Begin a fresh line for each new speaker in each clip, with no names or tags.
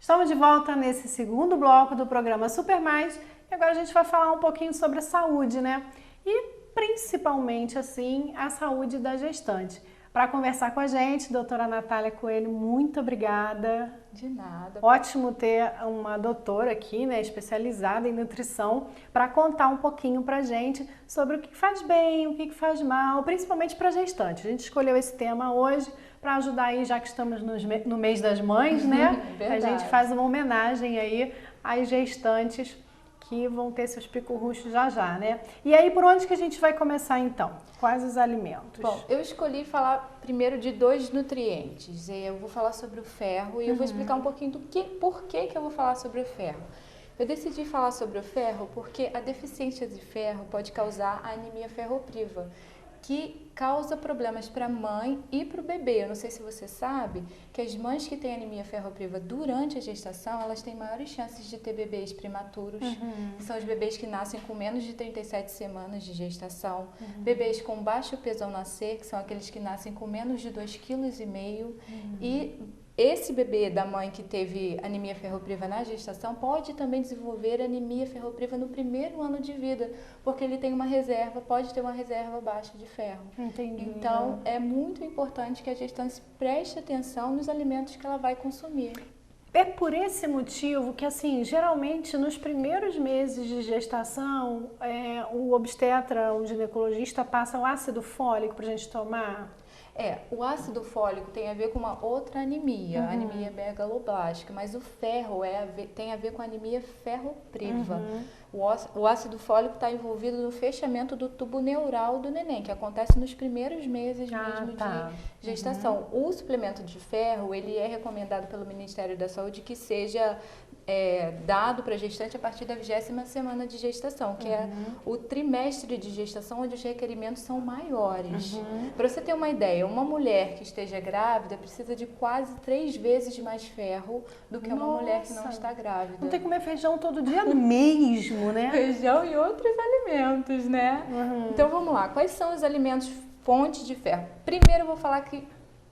Estamos de volta nesse segundo bloco do programa Super Mais e agora a gente vai falar um pouquinho sobre a saúde, né? E principalmente, assim, a saúde da gestante. Para conversar com a gente, doutora Natália Coelho, muito obrigada.
De nada.
Ótimo ter uma doutora aqui, né, especializada em nutrição, para contar um pouquinho para a gente sobre o que faz bem, o que faz mal, principalmente para gestante. A gente escolheu esse tema hoje para ajudar aí, já que estamos no mês das mães, né? A gente faz uma homenagem aí às gestantes que vão ter seus picos já já, né? E aí, por onde que a gente vai começar então? Quais os alimentos?
Bom, eu escolhi falar primeiro de 2 nutrientes. Eu vou falar sobre o ferro e eu vou explicar um pouquinho por que eu vou falar sobre o ferro. Eu decidi falar sobre o ferro porque a deficiência de ferro pode causar a anemia ferropriva, que causa problemas para a mãe e para o bebê. Eu não sei se você sabe que as mães que têm anemia ferropriva durante a gestação, elas têm maiores chances de ter bebês prematuros. São os bebês que nascem com menos de 37 semanas de gestação. Bebês com baixo peso ao nascer, que são aqueles que nascem com menos de 2,5 kg. E esse bebê da mãe que teve anemia ferropriva na gestação pode também desenvolver anemia ferropriva no primeiro ano de vida, porque ele tem uma reserva, pode ter uma reserva baixa de ferro.
Entendi.
Então, é muito importante que a gestante preste atenção nos alimentos que ela vai consumir.
É por esse motivo que, assim, geralmente nos primeiros meses de gestação, o obstetra, o ginecologista passa o ácido fólico pra gente tomar.
O ácido fólico tem a ver com uma outra anemia, a anemia megaloblástica, mas o ferro tem a ver com a anemia ferropriva. O ácido fólico está envolvido no fechamento do tubo neural do neném, que acontece nos primeiros meses mesmo de gestação. O suplemento de ferro, ele é recomendado pelo Ministério da Saúde que seja dado para a gestante a partir da 20ª semana de gestação, que é o trimestre de gestação, onde os requerimentos são maiores. Para você ter uma ideia, uma mulher que esteja grávida precisa de quase 3 vezes mais ferro do que uma mulher que não está grávida.
Não tem que comer feijão todo dia mesmo, né?
Feijão e outros alimentos, né? Então vamos lá, quais são os alimentos fontes de ferro? Primeiro eu vou falar que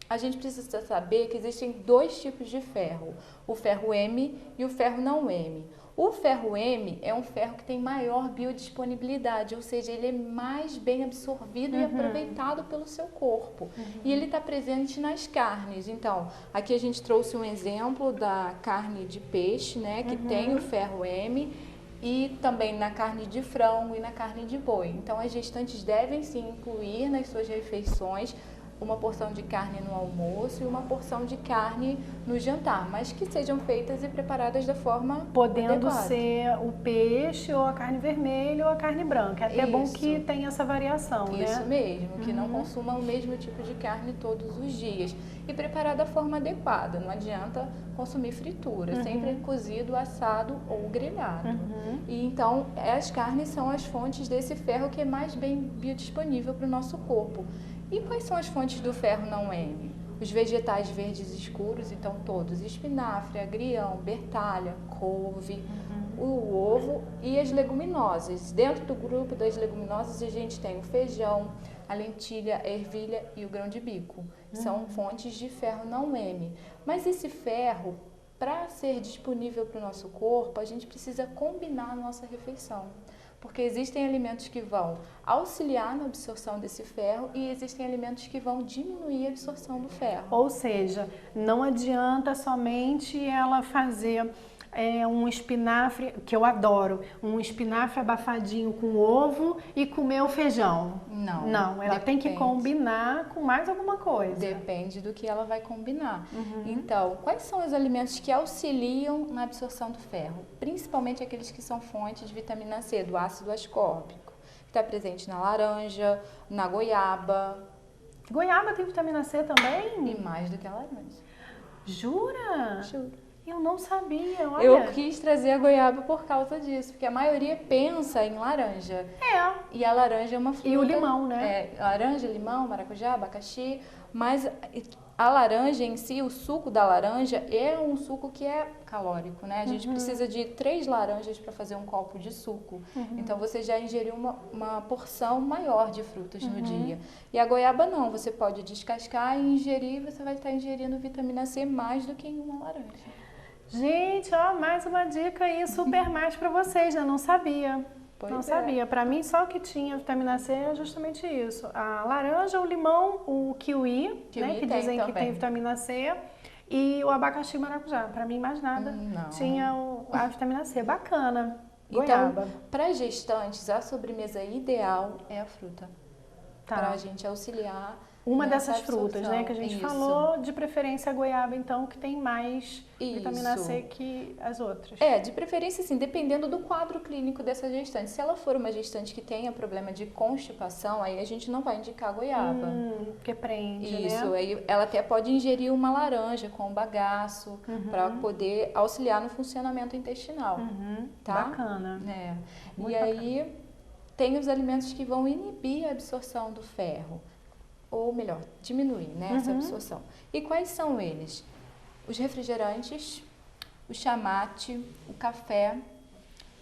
a gente precisa saber que existem 2 tipos de ferro, o ferro M e o ferro não M. O ferro M é um ferro que tem maior biodisponibilidade, ou seja, ele é mais bem absorvido e aproveitado pelo seu corpo. E ele está presente nas carnes. Então, aqui a gente trouxe um exemplo da carne de peixe, né, que tem o ferro M, e também na carne de frango e na carne de boi. Então, as gestantes devem sim incluir nas suas refeições uma porção de carne no almoço e uma porção de carne no jantar, mas que sejam feitas e preparadas da forma
podendo
adequada.
ser o peixe ou a carne vermelha ou a carne branca. É até bom que tenha essa variação, né?
Isso mesmo, que não consuma o mesmo tipo de carne todos os dias. E preparar da forma adequada, não adianta consumir fritura, sempre cozido, assado ou grelhado. E então, as carnes são as fontes desse ferro que é mais bem biodisponível para o nosso corpo. E quais são as fontes do ferro não M? Os vegetais verdes escuros, então todos, espinafre, agrião, bertalha, couve, o ovo e as leguminosas. Dentro do grupo das leguminosas a gente tem o feijão, a lentilha, a ervilha e o grão de bico. São fontes de ferro não M. Mas esse ferro, para ser disponível para o nosso corpo, a gente precisa combinar a nossa refeição. Porque existem alimentos que vão auxiliar na absorção desse ferro e existem alimentos que vão diminuir a absorção do ferro.
Ou seja, não adianta somente ela fazer um espinafre, que eu adoro, um espinafre abafadinho com ovo e comer o feijão. Não, ela tem que combinar com mais alguma coisa.
Depende do que ela vai combinar. Então, quais são os alimentos que auxiliam na absorção do ferro? Principalmente aqueles que são fontes de vitamina C, do ácido ascórbico, que está presente na laranja, na goiaba.
Goiaba tem vitamina C também?
E mais do que a laranja.
Jura?
Juro.
Eu não sabia, olha.
Eu quis trazer a goiaba por causa disso, porque a maioria pensa em laranja. E a laranja é uma fruta.
E o limão, né?
Laranja, limão, maracujá, abacaxi. Mas a laranja em si, o suco da laranja, é um suco que é calórico, né? A gente precisa de 3 laranjas para fazer um copo de suco. Então, você já ingeriu uma porção maior de frutas no dia. E a goiaba não, você pode descascar e ingerir, você vai estar ingerindo vitamina C mais do que em uma laranja.
Gente, ó, mais uma dica aí, super mais para vocês, né? Não sabia.
Pois
Não
é.
sabia. Para mim, só o que tinha vitamina C é justamente isso. A laranja, o limão, o kiwi, né? Que dizem que tem vitamina C. E o abacaxi e maracujá. Para mim, mais nada.
Não.
Tinha a vitamina C. Bacana.
Goiaba. Então, para gestantes, a sobremesa ideal é a fruta.
Tá.
Para a gente auxiliar.
Uma dessas frutas, né, que a gente falou, de preferência a goiaba, então, que tem mais vitamina C que as outras.
De preferência, sim, dependendo do quadro clínico dessa gestante. Se ela for uma gestante que tenha problema de constipação, aí a gente não vai indicar a goiaba.
Porque prende,
Isso,
né?
aí ela até pode ingerir uma laranja com bagaço, para poder auxiliar no funcionamento intestinal. Tá?
Bacana.
E aí, tem os alimentos que vão inibir a absorção do ferro. Ou melhor, diminuir, né, essa absorção. E quais são eles? Os refrigerantes, o chá mate, o café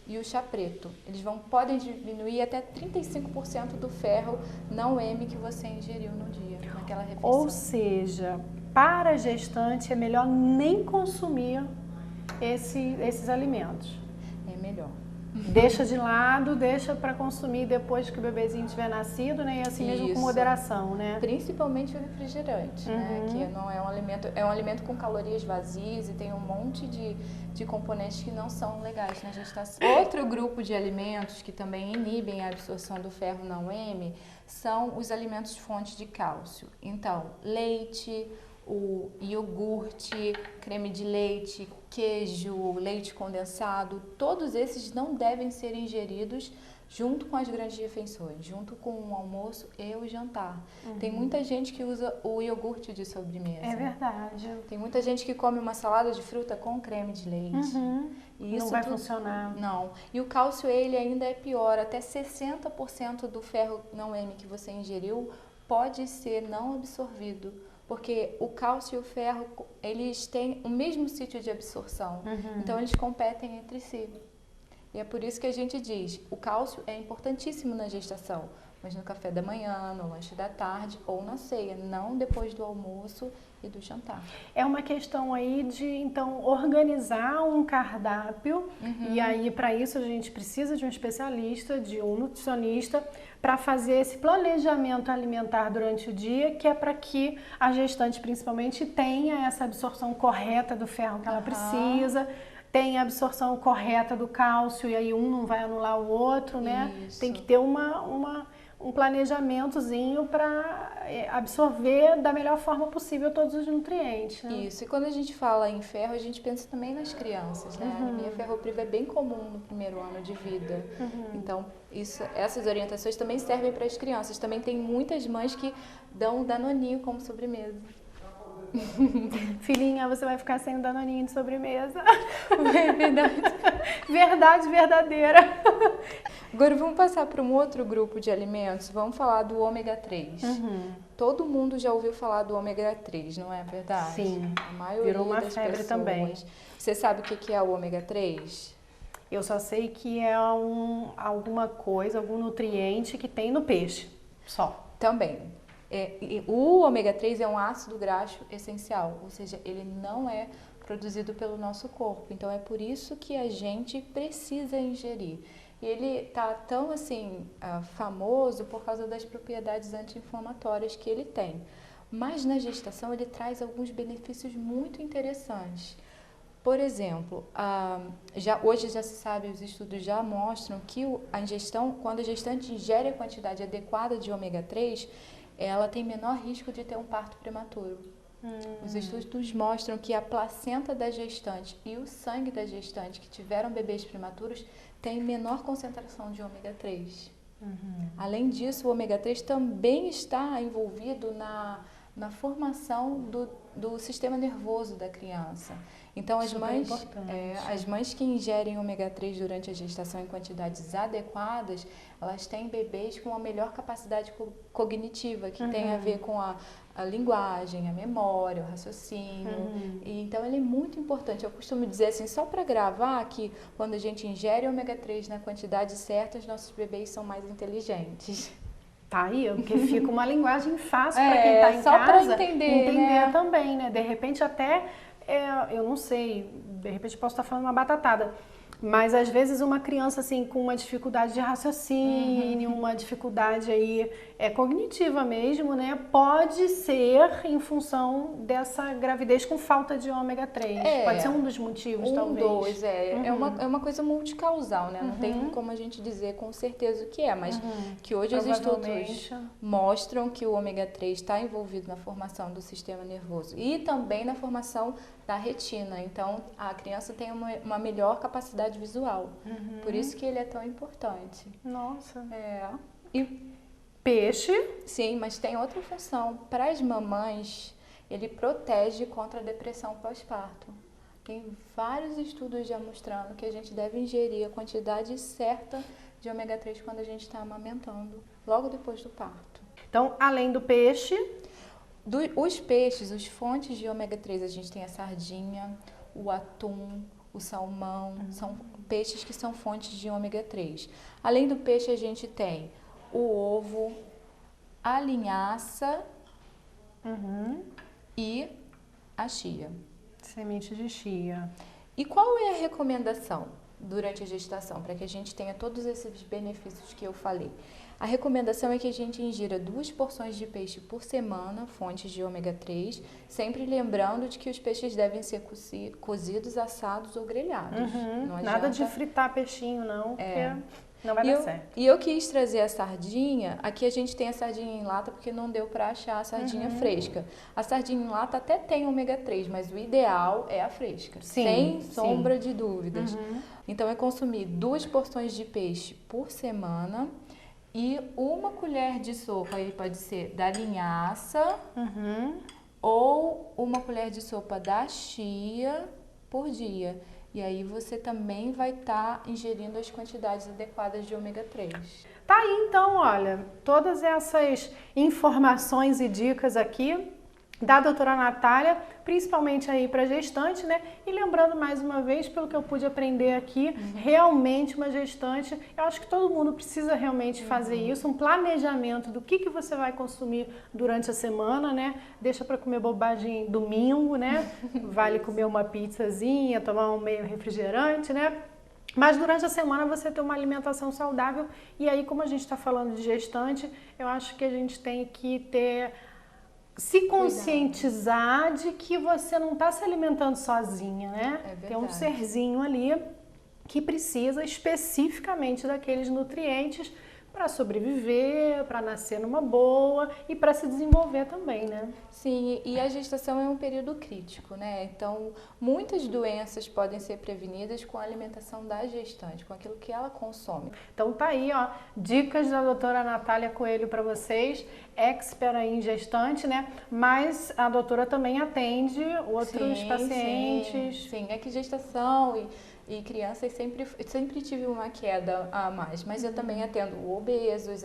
e o chá preto. Eles podem diminuir até 35% do ferro não M que você ingeriu no dia, naquela refeição.
Ou seja, para a gestante é melhor nem consumir esses alimentos.
É melhor.
Deixa de lado, deixa para consumir depois que o bebezinho tiver nascido, né? E assim mesmo com moderação, né?
Principalmente o refrigerante, né? Que não é um alimento com calorias vazias e tem um monte de componentes que não são legais na gestação. Outro grupo de alimentos que também inibem a absorção do ferro não M são os alimentos fontes de cálcio. Então, leite, o iogurte, creme de leite, queijo, leite condensado, todos esses não devem ser ingeridos junto com as grandes refeições, junto com o almoço e o jantar. Tem muita gente que usa o iogurte de sobremesa.
É verdade.
Tem muita gente que come uma salada de fruta com creme de leite.
E isso não vai funcionar.
Não. E o cálcio, ele ainda é pior. Até 60% do ferro não M que você ingeriu pode ser não absorvido. Porque o cálcio e o ferro, eles têm o mesmo sítio de absorção. Então, eles competem entre si. E é por isso que a gente diz, o cálcio é importantíssimo na gestação, mas no café da manhã, no lanche da tarde ou na ceia, não depois do almoço e do jantar.
É uma questão aí de, então, organizar um cardápio e aí para isso a gente precisa de um especialista, de um nutricionista, para fazer esse planejamento alimentar durante o dia, que é para que a gestante principalmente tenha essa absorção correta do ferro que ela precisa, tem a absorção correta do cálcio e aí um não vai anular o outro, né?
Isso.
Tem que ter um planejamentozinho para absorver da melhor forma possível todos os nutrientes, né?
Isso, e quando a gente fala em ferro, a gente pensa também nas crianças, né? A anemia ferropriva é bem comum no primeiro ano de vida. Então, essas orientações também servem para as crianças. Também tem muitas mães que dão danoninho como sobremesa.
Filhinha, você vai ficar sem o danoninho de sobremesa.
É verdade.
Verdade verdadeira.
Agora vamos passar para um outro grupo de alimentos. Vamos falar do ômega 3. Todo mundo já ouviu falar do ômega 3, não é verdade?
Sim.
A maioria
virou uma
das
febre
pessoas.
também.
Você sabe o que é o ômega 3?
Eu só sei que é alguma coisa, algum nutriente que tem no peixe. Só.
Também. O ômega 3 é um ácido graxo essencial, ou seja, ele não é produzido pelo nosso corpo. Então é por isso que a gente precisa ingerir. E ele tá tão assim famoso por causa das propriedades anti-inflamatórias que ele tem. Mas na gestação ele traz alguns benefícios muito interessantes. Por exemplo, hoje já se sabe, os estudos já mostram que a ingestão, quando a gestante ingere a quantidade adequada de ômega 3, ela tem menor risco de ter um parto prematuro. Os estudos mostram que a placenta da gestante e o sangue da gestante que tiveram bebês prematuros tem menor concentração de ômega 3. Além disso, o ômega 3 também está envolvido na formação do sistema nervoso da criança. Então, as mães que ingerem ômega 3 durante a gestação em quantidades adequadas, elas têm bebês com uma melhor capacidade cognitiva, que tem a ver com a linguagem, a memória, o raciocínio. E, então, ele é muito importante. Eu costumo dizer assim, só para gravar, que quando a gente ingere ômega 3 na quantidade certa, os nossos bebês são mais inteligentes.
Tá aí, porque fica uma linguagem fácil para quem está em
só
casa
entender, né?
também, né? De repente até, eu não sei, de repente posso estar falando uma batatada. Mas às vezes uma criança assim com uma dificuldade de raciocínio, uma dificuldade aí cognitiva mesmo, né? Pode ser em função dessa gravidez com falta de ômega 3. Pode ser um dos motivos, talvez.
É uma coisa multicausal, né? Não tem como a gente dizer com certeza o que é, mas que hoje os estudos mostram que o ômega 3 está envolvido na formação do sistema nervoso e também na formação da retina. Então, a criança tem uma melhor capacidade visual. Por isso que ele é tão importante.
Nossa.
E
peixe?
Sim, mas tem outra função. Para as mamães, ele protege contra a depressão pós-parto. Tem vários estudos já mostrando que a gente deve ingerir a quantidade certa de ômega 3 quando a gente está amamentando, logo depois do parto.
Então, além do peixe...
Os peixes, as fontes de ômega 3, a gente tem a sardinha, o atum, o salmão, são peixes que são fontes de ômega 3. Além do peixe, a gente tem o ovo, a linhaça e a chia.
Semente de chia.
E qual é a recomendação durante a gestação, para que a gente tenha todos esses benefícios que eu falei? A recomendação é que a gente ingira 2 porções de peixe por semana, fontes de ômega 3, sempre lembrando de que os peixes devem ser cozidos, assados ou grelhados.
Nada de fritar peixinho, não, porque não vai dar certo.
E eu quis trazer a sardinha. Aqui a gente tem a sardinha em lata porque não deu para achar a sardinha fresca. A sardinha em lata até tem ômega 3, mas o ideal é a fresca, sem sombra de dúvidas. Então é consumir 2 porções de peixe por semana e 1 colher de sopa, aí pode ser da linhaça ou 1 colher de sopa da chia por dia. E aí você também vai estar ingerindo as quantidades adequadas de ômega 3.
Tá aí então, olha, todas essas informações e dicas aqui da doutora Natália, principalmente aí para gestante, né? E lembrando mais uma vez, pelo que eu pude aprender aqui, realmente uma gestante, eu acho que todo mundo precisa realmente fazer isso, um planejamento do que você vai consumir durante a semana, né? Deixa para comer bobagem domingo, né? Vale comer uma pizzazinha, tomar um meio refrigerante, né? Mas durante a semana você tem uma alimentação saudável e aí, como a gente está falando de gestante, eu acho que a gente tem que se conscientizar de que você não está se alimentando sozinha, né? Tem um serzinho ali que precisa especificamente daqueles nutrientes para sobreviver, para nascer numa boa e para se desenvolver também, né?
Sim, e a gestação é um período crítico, né? Então, muitas doenças podem ser prevenidas com a alimentação da gestante, com aquilo que ela consome.
Então tá aí, ó, dicas da doutora Natália Coelho para vocês, expert aí em gestante, né? Mas a doutora também atende outros pacientes.
Sim, é que gestação e crianças sempre tive uma queda a mais, mas eu também atendo obesos,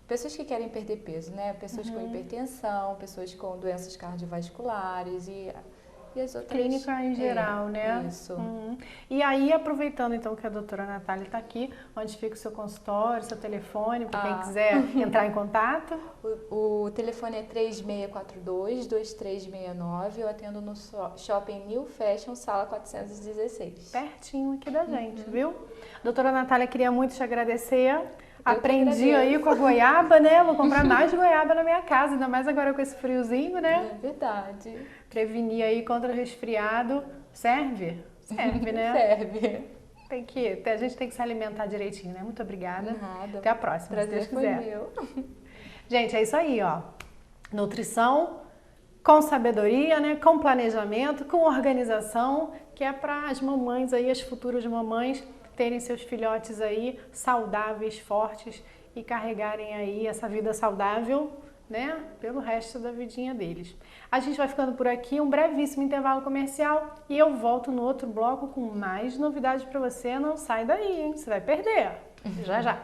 pessoas que querem perder peso, né? Pessoas com hipertensão, pessoas com doenças cardiovasculares e as outras...
Clínica em geral, né?
Isso.
E aí, aproveitando então que a doutora Natália está aqui, onde fica o seu consultório, seu telefone, para quem quiser entrar em contato?
O telefone é 3642-2369, eu atendo no Shopping New Fashion, sala 416.
Pertinho aqui da gente, viu? Doutora Natália, queria muito te agradecer. Aprendi aí com a goiaba, né? Vou comprar mais goiaba na minha casa, ainda mais agora com esse friozinho, né?
É verdade.
Prevenir aí contra resfriado. Serve? Serve, né?
Serve.
A gente tem que se alimentar direitinho, né? Muito obrigada.
Nada.
Até a próxima,
Prazer
se Deus quiser.
foi meu.
Gente, é isso aí, ó. Nutrição com sabedoria, né? Com planejamento, com organização, que é para as mamães aí, as futuras mamães, terem seus filhotes aí saudáveis, fortes e carregarem aí essa vida saudável, né, pelo resto da vidinha deles. A gente vai ficando por aqui, um brevíssimo intervalo comercial e eu volto no outro bloco com mais novidades para você. Não sai daí, hein? Você vai perder. Já, já.